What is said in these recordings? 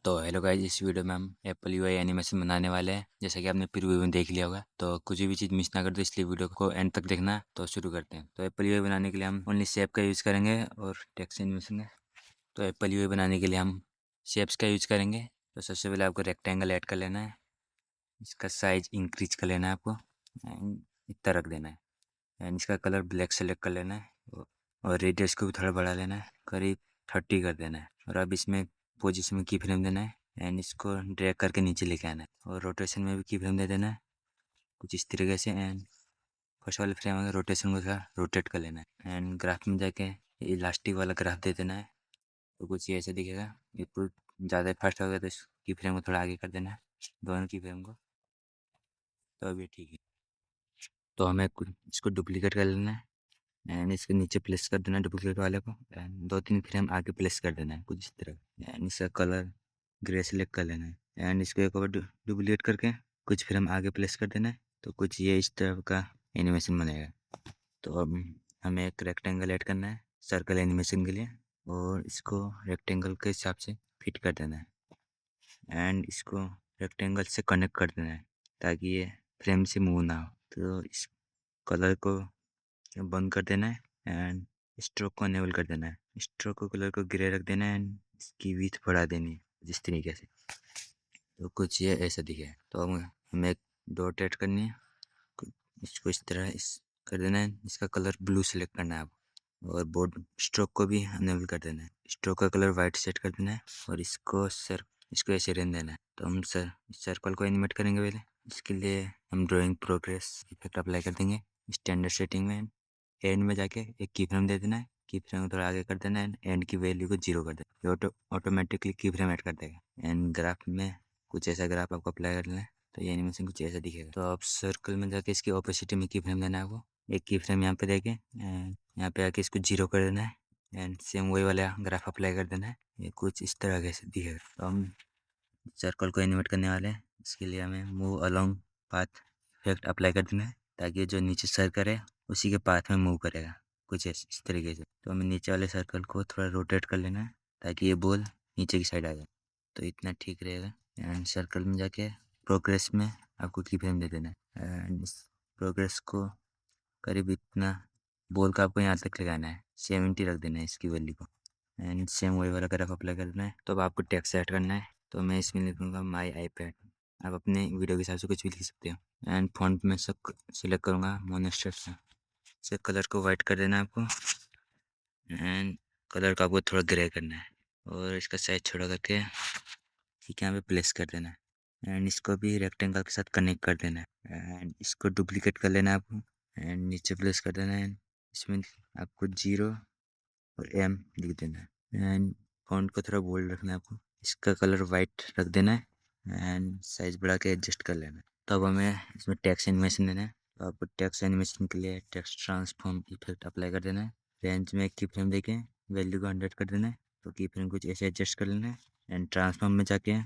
तो hello guys, इस video में हम एप्पल यूआई एनिमेशन बनाने वाले हैं। जैसा कि आपने प्रीव्यू में देख लिया होगा, तो कुछ भी चीज़ मिस ना कर दो, इसलिए वीडियो को एंड तक देखना। तो शुरू करते हैं। तो एप्पल यूआई बनाने के लिए हम ओनली शेप का यूज़ करेंगे और टेक्स्ट एनिमेशन का। तो एप्पल यूआई बनाने के लिए हम शेप्स का यूज़ करेंगे। तो सबसे पहले आपको रेक्टेंगल ऐड कर लेना है। इसका साइज इंक्रीज कर लेना है आपको, एंड इतना रख देना है। एंड इसका कलर ब्लैक सेलेक्ट कर लेना है और रेडियस को भी थोड़ा बढ़ा लेना है, करीब 30 कर देना है। और अब इसमें पोजीशन में की फ्रेम देना है एंड इसको ड्रैग करके नीचे लेके आना है। और रोटेशन में भी की फ्रेम दे देना है कुछ इस तरीके से। एंड फर्स्ट वाले फ्रेम अगर रोटेशन को थोड़ा रोटेट कर लेना है। एंड ग्राफ में जाके इलास्टिक वाला ग्राफ दे देना है। तो कुछ ये ऐसे दिखेगा। ये कुछ ज़्यादा फास्ट हो गया तो इस की फ्रेम को थोड़ा आगे कर देना है, दोनों की फ्रेम को। तो अभी ठीक है। तो हमें इसको डुप्लीकेट कर लेना है एंड इसके नीचे प्लेस कर देना है डुप्लीकेट वाले को। एंड 2-3 फ्रेम आगे प्लेस कर देना है कुछ इस तरह। एंड इसका कलर ग्रे सेलेक्ट कर लेना है एंड इसको एक और डुप्लीकेट करके कुछ फ्रेम आगे प्लेस कर देना है। तो कुछ ये इस तरह का एनिमेशन बनेगा। तो अब हमें एक रेक्टेंगल ऐड करना है सर्कल एनिमेशन के लिए, और इसको रेक्टेंगल के हिसाब से फिट कर देना है एंड इसको रेक्टेंगल से कनेक्ट कर देना है ताकि ये फ्रेम से मूव ना हो। तो इस कलर को बंद कर देना है एंड स्ट्रोक को अनेबल कर देना है। स्ट्रोक को कलर को ग्रे रख देना है एंड इसकी विड्थ बढ़ा देनी है जिस तरीके से। तो कुछ ये ऐसा दिखे। तो हमें एक डॉट ऐड करनी है। इसको इस तरह कर देना है। इसका कलर ब्लू सेलेक्ट करना है आपको, और बोर्ड स्ट्रोक को भी अनेबल कर देना है। स्ट्रोक का कलर वाइट सेट कर देना है और इसको ऐसे रहने देना है। तो हम सर्कल को एनिमेट करेंगे पहले। इसके लिए हम ड्राइंग प्रोग्रेस इफेक्ट अप्लाई कर देंगे स्टैंडर्ड सेटिंग में। एंड में जाके एक की फ्रेम दे देना है। की फ्रेम को थोड़ा आगे कर देना है। एंड की वैल्यू को 0 कर देना है। ये ऑटोमेटिकली की फ्रेम ऐड कर देगा। एंड ग्राफ में कुछ ऐसा ग्राफ आपको अप्लाई कर लेना है। तो ये एनिमेशन कुछ ऐसा दिखेगा। तो आप सर्कल में जाके इसकी ऑपोसिटी में की फ्रेम देना है आपको। एक की फ्रेम यहाँ पे देके यहाँ पे आके इसको 0 कर देना है एंड सेम वही वाला ग्राफ अप्लाई कर देना है। ये कुछ इस तरह से दिखेगा। तो हम सर्कल को एनिमेट करने वाले हैं। इसके लिए हमें move along path effect apply कर देना है ताकि जो नीचे सर्कल है उसी के पाथ में मूव करेगा कुछ इस तरीके से। तो हमें नीचे वाले सर्कल को थोड़ा रोटेट कर लेना है ताकि ये बॉल नीचे की साइड आ जाए। तो इतना ठीक रहेगा। एंड सर्कल में जाके प्रोग्रेस में आपको की फ्रेम दे देना है एंड इस प्रोग्रेस को करीब इतना बॉल का आपको यहाँ तक लगाना है। 70 रख देना है इसकी वैल्यू को एंड सेम वही वाला ग्राफ अप्लाई करना है। तो अब आपको टेक्स्ट ऐड करना है। तो मैं इसमें लिखूँगा माई आईपैड। आप अपने वीडियो के हिसाब से कुछ भी लिख सकते हो। एंड फॉन्ट में सब सिलेक्ट करूँगा मोनोस्टेट से कलर को वाइट कर देना है आपको एंड कलर को आपको थोड़ा ग्रे करना है और इसका साइज छोटा करके ठीक है यहाँ पे प्लेस कर देना है। एंड इसको भी रेक्टेंगल के साथ कनेक्ट कर देना है एंड इसको डुप्लीकेट कर लेना है आपको एंड नीचे प्लेस कर देना है। इसमें आपको 0 और M लिख देना है एंड फॉन्ट को थोड़ा बोल्ड रखना है आपको। इसका कलर वाइट रख देना है एंड साइज बढ़ा के एडजस्ट कर लेना है। तब हमें इसमें टेक्स्ट एनिमेशन देना है। तो आपको टेक्स्ट एनिमेशन के लिए टेक्स्ट ट्रांसफॉर्म इफेक्ट अप्लाई कर देना है। रेंज में एक की फ्रेम देके वैल्यू को 100 कर देना है। तो की फ्रेम कुछ ऐसे एडजस्ट कर लेना है एंड ट्रांसफॉर्म में जाके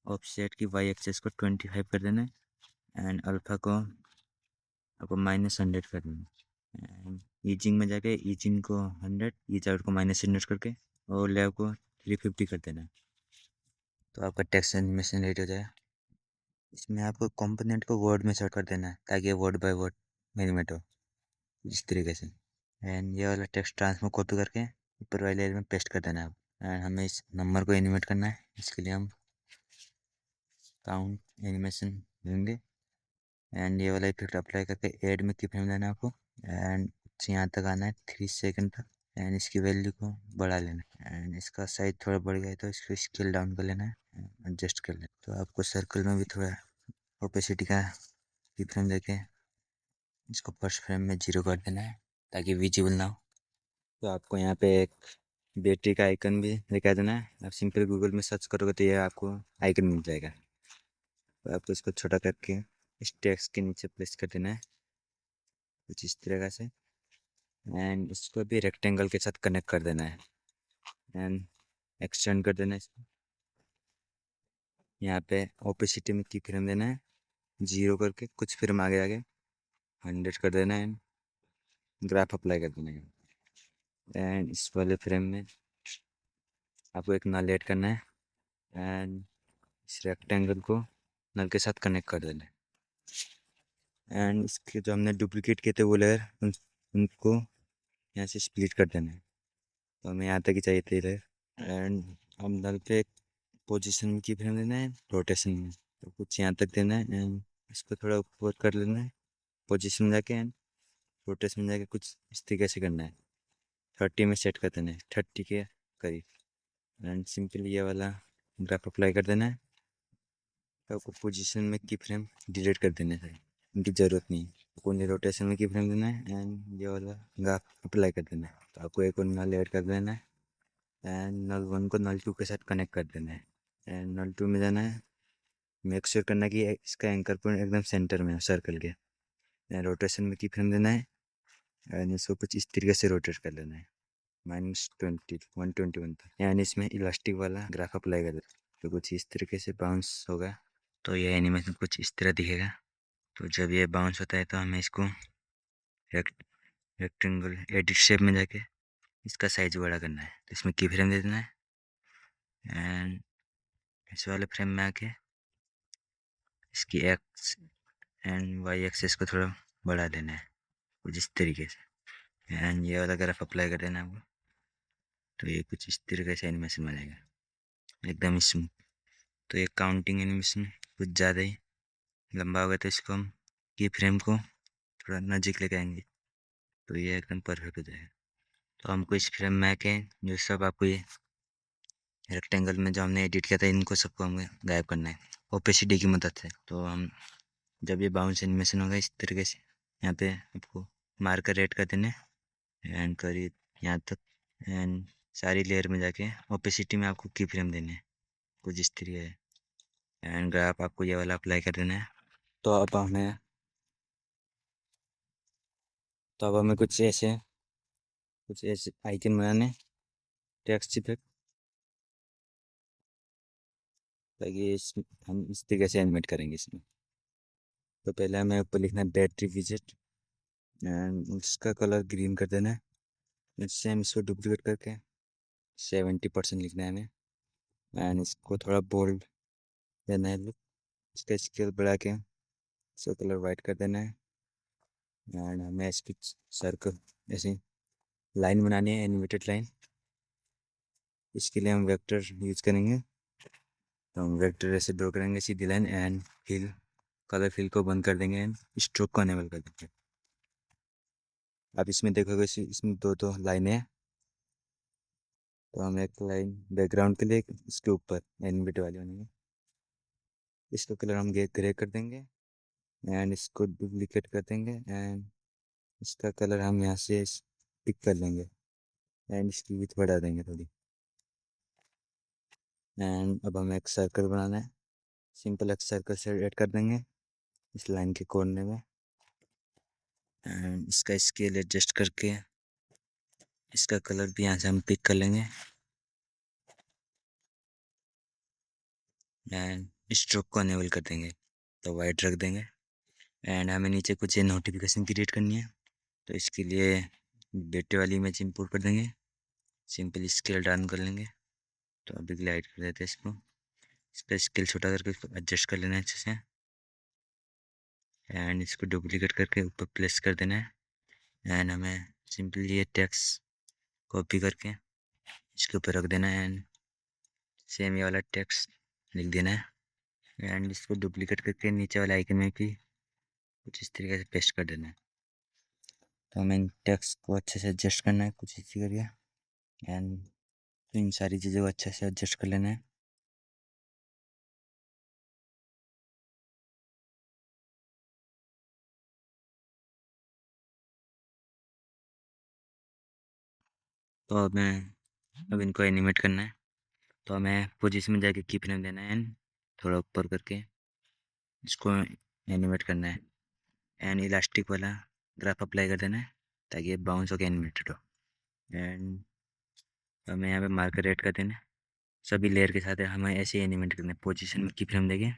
ऑफसेट की वाई एक्सेस को 25 कर देना है एंड अल्फा को आपको -100 कर देना है। एंड ईजिंग में जाके ईजिंग को 100, ईच आउट को -100 करके और लेव को 350 कर देना है। तो आपका टेक्स्ट एनिमेशन रेडी हो जाएगा। इसमें आपको कंपोनेंट को वर्ड में सेट कर देना है ताकि वर्ड बाय वर्ड एनिमेट हो इस तरीके से। एंड ये वाला टेक्स्ट ट्रांसफॉर्म कॉपी करके ऊपर वाले एरिया में पेस्ट कर देना है। एंड हमें इस नंबर को एनिमेट करना है। इसके लिए हम काउंट एनिमेशन लेंगे एंड ये वाला इफेक्ट अप्लाई करके ऐड में की फ्रेम देना है आपको एंड यहाँ तक आना है 3 सेकंड तक। एंड इसकी वैल्यू को बढ़ा लेना है एंड इसका साइज थोड़ा बढ़ गया है तो इसको स्केल डाउन कर लेना है, एडजस्ट कर लेना। तो आपको सर्कल में भी थोड़ा ओपेसिटी का की फ्रेम देके इसको फर्स्ट फ्रेम में 0 कर देना है ताकि विजिबल ना हो। तो आपको यहाँ पे एक बैटरी का आइकन भी दिखा देना है। आप सिंपल गूगल में सर्च करोगे तो ये आपको आइकन मिल जाएगा। तो आपको इसको छोटा करके इस टेक्स्ट के नीचे प्लेस कर देना है कुछ इस तरह से एंड इसको भी रेक्टेंगल के साथ कनेक्ट कर देना है एंड एक्सटेंड कर देना है इसको। यहाँ पे ओपेसिटी में की फ्रेम देना है 0 करके कुछ फ्रेम आगे आगे 100 कर देना है एंड ग्राफ अप्लाई कर देना है। एंड इस वाले फ्रेम में आपको एक नल ऐड करना है एंड इस रेक्टेंगल को नल के साथ कनेक्ट कर देना है। एंड इसके जो हमने डुप्लीकेट किए थे वो लेयर उनको यहाँ से स्प्लिट कर देना है। तो हमें यहाँ तक ही चाहिए थे लेयर। एंड हम नल पे पोजीशन में की फ्रेम देना है, रोटेशन में तो कुछ यहाँ तक देना है। एंड इसको थोड़ा ऊपर कर लेना है पोजीशन में जाके, एंड रोटेशन में जाके कुछ इस तरीके से करना है। 30 में सेट कर देना है, 30 के करीब। एंड सिंपल ये वाला ग्राफ अप्लाई कर देना है। आपको पोजीशन में की फ्रेम डिलीट कर देना है, इनकी ज़रूरत नहीं है। आपको रोटेशन में की फ्रेम देना है एंड ये वाला ग्राफ अप्लाई कर देना है। तो आपको एक और नल ऐड कर देना है एंड नल 1 को नल 2 के साथ कनेक्ट कर देना है। एंड नल 2 में जाना है, मेक श्योर करना है कि इसका एंकर पॉइंट एकदम सेंटर में है सर्कल के। रोटेशन में की फ्रेम देना है एंड इसको कुछ इस तरीके से रोटेट कर लेना है -121 तक। यानी इसमें इलास्टिक वाला ग्राफ अप्लाई कर देना तो कुछ इस तरीके से बाउंस होगा। तो ये एनिमेशन कुछ इस तरह दिखेगा। तो जब ये बाउंस होता है तो हमें इसको रेक्टेंगल एडिट शेप में जाके इसका साइज बड़ा करना है। तो इसमें की फ्रेम दे देना है एंड इस वाले फ्रेम में आके इसकी एक्स एंड वाई एक्सेस को थोड़ा बढ़ा देना है कुछ इस तरीके से। एंड ये वाला ग्राफ अप्लाई कर देना है आपको। तो ये कुछ इस तरीके से एनिमेशन बनेगा एकदम स्मूथ। तो ये काउंटिंग एनिमेशन कुछ ज़्यादा ही लंबा होगा तो इसको हम की फ्रेम को थोड़ा नज़दीक लेके आएंगे तो ये एकदम परफेक्ट हो जाएगा। तो हमको इस फ्रेम में आके जो सब आपको ये रेक्टेंगल में जो हमने एडिट किया था इनको सबको हमें गायब करना है ओपेसिटी की मदद से। तो हम जब ये बाउंस एनिमेशन होगा इस तरीके से यहाँ पे आपको मार्कर ऐड कर देने एंड करीब यहाँ तक। एंड सारी लेयर में जाके ओपेसिटी में आपको की फ्रेम देने हैं कुछ इस तरीके है। एंड ग्राफ आपको ये वाला अप्लाई कर देना है। तो अब हमें कुछ ऐसे आइकन बनाने टेक्स्ट इफेक्ट ताकि हम इस तरीके से एनिमेट करेंगे इसमें। तो पहले हमें ऊपर लिखना है बैटरी विजेट एंड इसका कलर ग्रीन कर देना है। सेम इसको डुप्लीकेट करके 70% लिखना है हमें एंड इसको थोड़ा बोल्ड देना है लुक। इसका स्केल बढ़ा के इसका कलर वाइट कर देना है। एंड हमें इस पर सर्कल ऐसे लाइन बनानी है एनिमेटेड लाइन। इसके लिए हम वेक्टर यूज करेंगे। तो हम वेक्टर ऐसे ड्रॉ करेंगे सीधी लाइन एंड कलर फिल को बंद कर देंगे एंड स्ट्रोक को अनेबल कर देंगे। अब इसमें देखोगे इसमें दो लाइनें हैं। तो हम एक लाइन बैकग्राउंड के लिए इसके ऊपर एनिमेट वाली बनेंगे। इसका कलर हम ग्रे कर देंगे एंड इसको डुप्लीकेट कर देंगे एंड इसका कलर हम यहाँ से पिक कर लेंगे एंड इसकी विड्थ बढ़ा देंगे थोड़ी। एंड अब हमें एक सर्कल बनाना है, सिंपल एक सर्कल से ऐड कर देंगे इस लाइन के कोने में। एंड इसका स्केल एडजस्ट करके इसका कलर भी यहाँ से हम पिक कर लेंगे एंड स्ट्रोक को अनेबल कर देंगे तो वाइट रख देंगे। एंड हमें नीचे कुछ नोटिफिकेशन क्रिएट करनी है। तो इसके लिए बेटे वाली इमेज इंपोर्ट कर देंगे, सिंपल स्केल डाउन कर लेंगे। तो अभी ग्लाइड कर देते हैं इसको, इसका स्केल छोटा करके इसको एडजस्ट कर लेना है अच्छे से एंड इसको डुप्लीकेट करके ऊपर प्लेस कर देना है। एंड हमें सिंपली ये टेक्स्ट कॉपी करके इसके ऊपर रख देना है एंड सेम ये वाला टेक्स्ट लिख देना है एंड इसको डुप्लीकेट करके नीचे वाले आइकन में भी कुछ इस तरीके से पेस्ट कर देना है। तो हमें टेक्स्ट को अच्छे से एडजस्ट करना है कुछ इसी करिए एंड इन सारी चीज़ों को अच्छे से एडजस्ट कर लेना है। तो अब इनको एनिमेट करना है। तो हमें पोजीशन में जाके की फ्रेम देना है एंड थोड़ा ऊपर करके इसको एनिमेट करना है एंड इलास्टिक वाला ग्राफ अप्लाई कर देना है ताकि ये बाउंस होकर एनिमेटेड हो। एंड हमें यहाँ पे मार्कर ऐड कर देना है, सभी लेयर के साथ हमें ऐसे ही एनिमेट करना है। पोजीशन में की फ्रेम देंगे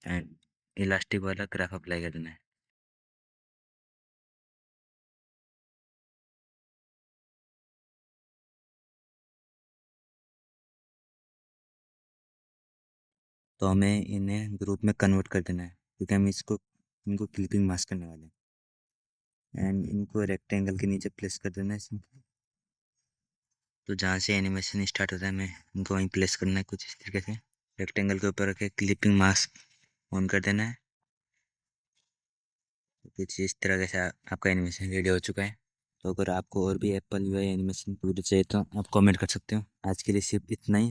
एंड इलास्टिक वाला ग्राफ अप्लाई कर देना है। तो हमें इन्हें ग्रुप में कन्वर्ट कर देना है, क्योंकि हम इनको क्लिपिंग मास्क करने वाले हैं। एंड इनको रेक्टेंगल के नीचे प्लेस कर देना है सिंपली। तो जहाँ से एनिमेशन स्टार्ट होता है हमें इनको वहीं प्लेस करना है कुछ इस तरीके से। रेक्टेंगल के ऊपर रखे क्लिपिंग मास्क ऑन कर देना है। तो कुछ इस तरह से आपका एनिमेशन रेडी हो चुका है। तो अगर आपको और भी एप्पल यूआई एनिमेशन वीडियो चाहिए तो आप कमेंट कर सकते हो। आज के लिए सिर्फ इतना ही।